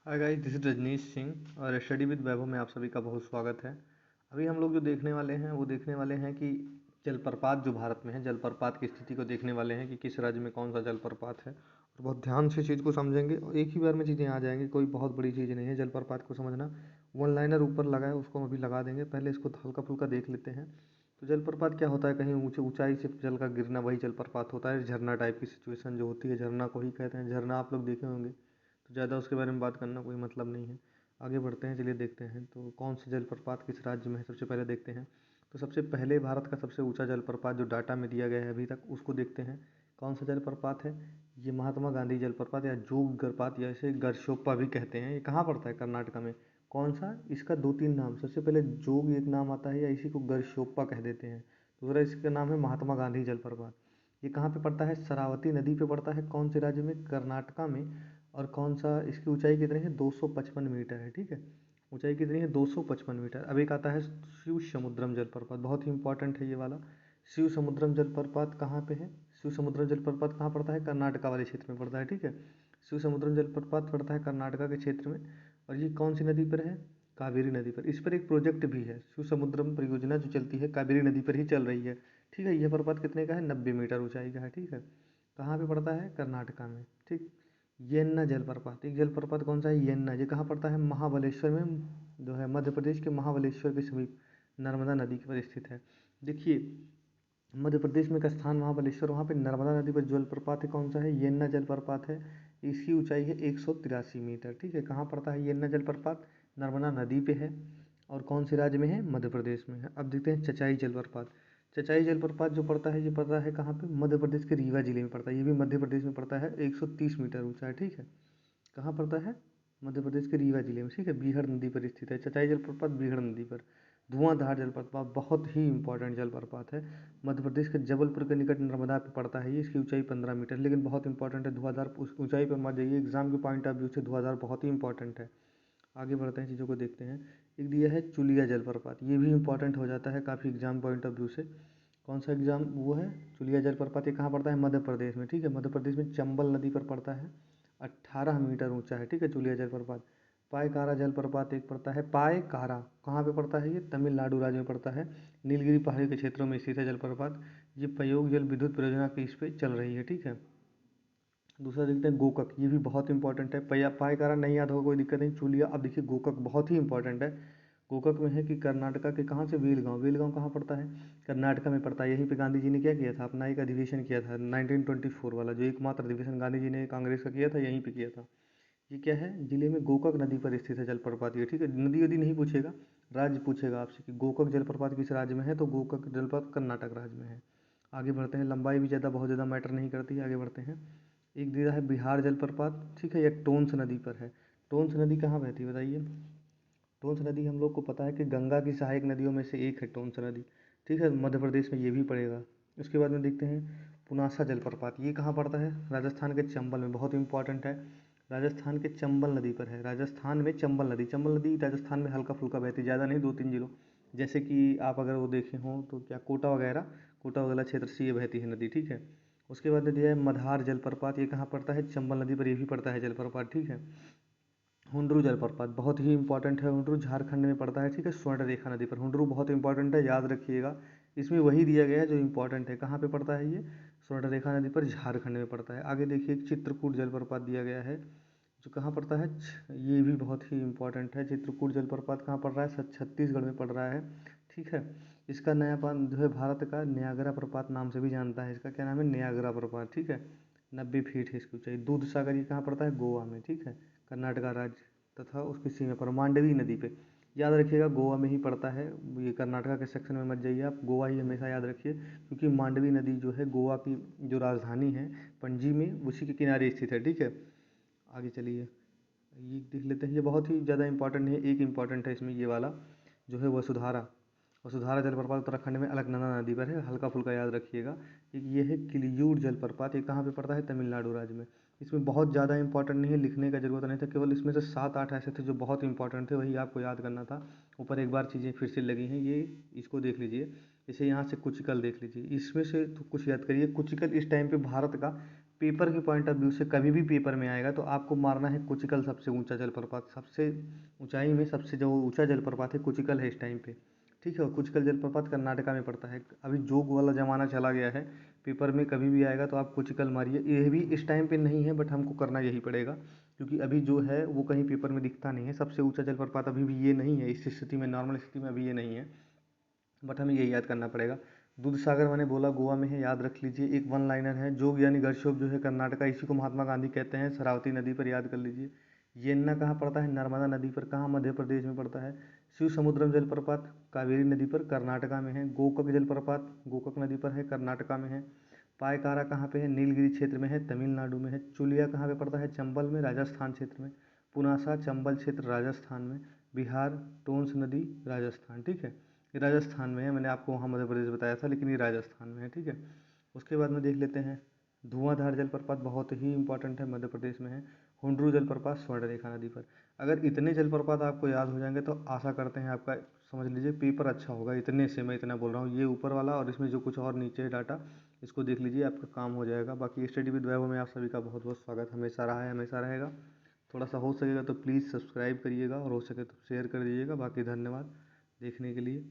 Hi guys, this is Rajneesh Singh और study with वैभव में आप सभी का बहुत स्वागत है। अभी हम लोग जो देखने वाले हैं वो देखने वाले हैं कि जलप्रपात जो भारत में है, जलप्रपात की स्थिति को देखने वाले हैं कि किस राज्य में कौन सा जलप्रपात है। और बहुत ध्यान से चीज़ को समझेंगे और एक ही बार में चीज़ें आ जाएंगी, कोई बहुत बड़ी चीज़ नहीं है जलप्रपात को समझना। वन लाइनर ऊपर लगा है, उसको हम अभी लगा देंगे, पहले इसको हल्का फुल्का देख लेते हैं। तो जलप्रपात क्या होता है? कहीं ऊँचे ऊंचाई से जल का गिरना, वही जलप्रपात होता है। झरना टाइप की सिचुएशन जो होती है, झरना को ही कहते हैं। झरना आप लोग देखे होंगे, तो ज़्यादा उसके बारे में बात करना कोई मतलब नहीं है। आगे बढ़ते हैं, चलिए देखते हैं तो कौन सा जलप्रपात किस राज्य में है, सबसे पहले देखते हैं। तो सबसे पहले भारत का सबसे ऊंचा जलप्रपात जो डाटा में दिया गया है अभी तक, उसको देखते हैं। कौन सा जलप्रपात है? ये महात्मा गांधी जलप्रपात या जोग जलप्रपात या इसे गरशोप्पा भी कहते हैं। ये कहाँ पड़ता है? कर्नाटका में। कौन सा? इसका दो तीन नाम, सबसे पहले जोग एक नाम आता है या इसी को गरशोप्पा कह देते हैं। दूसरा इसका नाम है महात्मा गांधी जलप्रपात। ये कहाँ पे पड़ता है? शरावती नदी पे पड़ता है। कौन से राज्य में? कर्नाटका में। और कौन सा, इसकी ऊंचाई कितनी है? 255 मीटर है। ठीक है, ऊंचाई कितनी है? 255 मीटर। अब एक आता है शिव समुद्रम जलप्रपात, बहुत ही इंपॉर्टेंट है ये वाला। शिव समुद्रम जलप्रपात कहाँ पे है? शिव समुद्रम जलप्रपात कहाँ पड़ता है? कर्नाटका वाले क्षेत्र में पड़ता है। ठीक है, शिव समुद्रम जलप्रपात पड़ता है कर्नाटका के क्षेत्र में। और ये कौन सी नदी पर है? कावेरी नदी पर। इस पर एक प्रोजेक्ट भी है, शिव समुद्रम परियोजना जो चलती है कावेरी नदी पर ही चल रही है। ठीक है, यह प्रपात कितने का है? 90 मीटर ऊंचाई का है। ठीक है, कहाँ पे पड़ता है? कर्नाटका में। ठीक, येन्ना जलप्रपात, एक जलप्रपात कौन सा है? येन्ना। ये कहाँ पड़ता है? महाबलेश्वर में, जो है मध्य प्रदेश के महाबलेश्वर के समीप नर्मदा नदी के पर स्थित है। देखिए, मध्य प्रदेश में एक स्थान महाबलेश्वर, वहाँ पे नर्मदा नदी पर जलप्रपात है। कौन सा है? येन्ना जलप्रपात है। इसकी ऊंचाई है 183 मीटर। ठीक है, कहाँ पड़ता है येन्ना जलप्रपात? नर्मदा नदी पे है। और कौन से राज्य में है? मध्य प्रदेश में है। अब देखते हैं चचाई जलप्रपात। चचाई जलप्रपात जो पड़ता है, ये पड़ता है कहाँ पे? मध्य प्रदेश के रीवा जिले में पड़ता है। ये भी मध्य प्रदेश में पड़ता है, 130 मीटर ऊंचा है। ठीक है, कहाँ पड़ता है? मध्य प्रदेश के रीवा जिले में। ठीक है, बीहड़ नदी पर स्थित है चचाई जलप्रपात, बीहड़ नदी पर। धुआंधार जलप्रपात बहुत ही इंपॉर्टेंट जलप्रपात है, मध्य प्रदेश के जबलपुर के निकट नर्मदा पे पड़ता है ये। इसकी ऊंचाई 15 मीटर, लेकिन बहुत इंपॉर्टेंट है। धुआंधार उस ऊंचाई पर मत जाइए, एग्जाम के पॉइंट ऑफ व्यू से धुआंधार बहुत ही इंपॉर्टेंट है। आगे बढ़ते हैं, चीज़ों को देखते हैं। एक दिया है चुलिया जलप्रपात, ये भी इंपॉर्टेंट हो जाता है काफ़ी एग्जाम पॉइंट ऑफ व्यू से। कौन सा एग्जाम वो है? चुलिया जलप्रपात। ये कहाँ पड़ता है? मध्य प्रदेश में। ठीक है, मध्य प्रदेश में चंबल नदी पर पड़ता है, 18 मीटर ऊंचा है। ठीक है, चुलिया जलप्रपात। पायकारा जलप्रपात एक पड़ता है, पायकारा कहाँ पे पड़ता है? ये तमिलनाडु राज्य में पड़ता है, नीलगिरी पहाड़ी के क्षेत्रों में स्थित है जलप्रपात। ये प्रयोग जल विद्युत परियोजना की इस पे चल रही है। ठीक है, दूसरा देखते हैं गोकक, ये भी बहुत इंपॉर्टेंट है। पायकारा नहीं याद होगा कोई दिक्कत नहीं। चुलिया, अब देखिए गोकक बहुत ही इंपॉर्टेंट है। गोकक में है कि कर्नाटका के कहाँ से? वेलगांव। वेलगांव कहाँ पड़ता है? कर्नाटका में पड़ता है। यहीं पे गांधी जी ने क्या किया था? अपना एक अधिवेशन किया था 1924 वाला, जो एकमात्र अधिवेशन गांधी जी ने कांग्रेस का किया था, यहीं पे किया था। ये क्या है? जिले में गोकक नदी पर स्थित है जलप्रपात ये। ठीक है, नदी वदी नहीं पूछेगा, राज्य पूछेगा आपसे कि गोकक जलप्रपात किस राज्य में है, तो गोकक जलप्रपात कर्नाटक राज्य में है। आगे बढ़ते हैं, लंबाई भी ज़्यादा बहुत ज़्यादा मैटर नहीं करती है। आगे बढ़ते हैं, एक दिया है बिहार जलप्रपात। ठीक है, यह टोंस नदी पर है। टोंस नदी कहाँ बहती है बताइए? टोंस नदी हम लोग को पता है कि गंगा की सहायक नदियों में से एक है टोंस नदी। ठीक है, मध्य प्रदेश में ये भी पड़ेगा। उसके बाद में देखते हैं पुनासा जलप्रपात, ये कहाँ पड़ता है? राजस्थान के चंबल में, बहुत इंपॉर्टेंट है। राजस्थान के चंबल नदी पर है, राजस्थान में चंबल नदी। चंबल नदी राजस्थान में हल्का फुल्का बहती, ज़्यादा नहीं, 2-3 जिलों, जैसे कि आप अगर वो देखे हों तो क्या कोटा वगैरह, कोटा वगैरह क्षेत्र से ये बहती है नदी। ठीक है, उसके बाद में दिया है मधार जलप्रपात, ये कहाँ पड़ता है? चंबल नदी पर ये भी पड़ता है जलप्रपात। ठीक है, हुंड्रू जलप्रपात बहुत ही इंपॉर्टेंट है, हुंड्रू झारखंड में पड़ता है। ठीक है, स्वर्ण रेखा नदी पर। हुंड्रू बहुत इंपॉर्टेंट है, याद रखिएगा। इसमें वही दिया गया है जो इंपॉर्टेंट है। कहाँ पे पड़ता है ये? स्वर्ण रेखा नदी पर, झारखंड में पड़ता है। आगे देखिए, एक चित्रकूट जलप्रपात दिया गया है, जो कहाँ पड़ता है? ये भी बहुत ही इंपॉर्टेंट है। चित्रकूट जलप्रपात कहाँ पड़ रहा है? छत्तीसगढ़ में पड़ रहा है। ठीक है, इसका नया पान जो है भारत का न्यागरा प्रपात नाम से भी जानता है। इसका क्या नाम है? न्यागरा प्रपात। ठीक है, 90 फीट है इसकी ऊंचाई। दूध सागर ये कहाँ पड़ता है? गोवा में। ठीक है, कर्नाटका राज्य तथा उसकी सीमा पर मांडवी नदी पे। याद रखिएगा, गोवा में ही पड़ता है ये, कर्नाटका के सेक्शन में मत जाइए आप, गोवा ही हमेशा याद रखिए, क्योंकि मांडवी नदी जो है गोवा की जो राजधानी है पणजी में, उसी के किनारे स्थित है। ठीक है, आगे चलिए, ये देख लेते हैं। ये बहुत ही ज़्यादा इंपॉर्टेंट है, एक इंपॉर्टेंट है इसमें ये वाला, जो है वसुधारा। वसुधारा जलप्रपात उत्तराखंड में अलकनंदा नदी पर है, हल्का फुल्का याद रखिएगा। एक ये है किलियूर जलप्रपात, ये कहाँ पे पड़ता है? तमिलनाडु राज्य में। इसमें बहुत ज़्यादा इंपॉर्टेंट नहीं है, लिखने का जरूरत नहीं था, केवल इसमें से 7-8 ऐसे थे जो बहुत इंपॉर्टेंट थे, वही आपको याद करना था। ऊपर एक बार चीज़ें फिर से लगी हैं, ये इसको देख लीजिए। जैसे यहाँ से कुचिकल देख लीजिए, इसमें से तो कुछ याद करिए। कुचिकल इस टाइम पे भारत का पेपर के पॉइंट ऑफ व्यू से कभी भी पेपर में आएगा तो आपको मारना है कुचिकल सबसे ऊंचा जलप्रपात। सबसे ऊंचाई में सबसे जो ऊंचा जलप्रपात है कुचिकल है इस टाइम पे, ठीक है। और कुचिकल जलप्रपात कर्नाटका में पड़ता है। अभी जोग वाला ज़माना चला गया है, पेपर में कभी भी आएगा तो आप कुचिकल मारिए। ये भी इस टाइम पे नहीं है बट हमको करना यही पड़ेगा, क्योंकि अभी जो है वो कहीं पेपर में दिखता नहीं है। सबसे ऊंचा जलप्रपात अभी भी ये नहीं है, इस स्थिति में, नॉर्मल स्थिति में अभी ये नहीं है, बट हमें यही याद करना पड़ेगा। दूध सागर मैंने बोला गोवा में है, याद रख लीजिए। एक वन लाइनर है, जोग यानी गर्शोप जो है कर्नाटका, इसी को महात्मा गांधी कहते हैं। शरावती नदी पर, याद कर लीजिए। येन्ना कहाँ पड़ता है? नर्मदा नदी पर। कहाँ? मध्य प्रदेश में पड़ता है। शिव समुद्रम जलप्रपात कावेरी नदी पर, कर्नाटका में है। गोकक जलप्रपात गोकक नदी पर है, कर्नाटका में है। पायकारा कहाँ पे है? नीलगिरी क्षेत्र में है, तमिलनाडु में है। चुलिया कहाँ पे पड़ता है? चंबल में, राजस्थान क्षेत्र में। पुनासा चंबल क्षेत्र, राजस्थान में। बिहार, टोंस नदी, राजस्थान, ठीक है। ये राजस्थान में है, मैंने आपको वहाँ मध्य प्रदेश बताया था, लेकिन ये राजस्थान में है, ठीक है। उसके बाद में देख लेते हैं, धुआंधार जलप्रपात बहुत ही इंपॉर्टेंट है, मध्य प्रदेश में है। हुंड्रू जलप्रपात स्वर्णरेखा नदी पर। अगर इतने जलप्रपात आपको याद हो जाएंगे तो आशा करते हैं आपका, समझ लीजिए, पेपर अच्छा होगा। इतने से मैं इतना बोल रहा हूँ, ये ऊपर वाला और इसमें जो कुछ और नीचे है डाटा, इसको देख लीजिए, आपका काम हो जाएगा। बाकी स्टडी विद वैभव में आप सभी का बहुत बहुत स्वागत हमेशा रहा है, हमेशा रहेगा। थोड़ा सा हो सकेगा तो प्लीज़ सब्सक्राइब करिएगा और हो सके तो शेयर कर दीजिएगा। बाकी धन्यवाद देखने के लिए।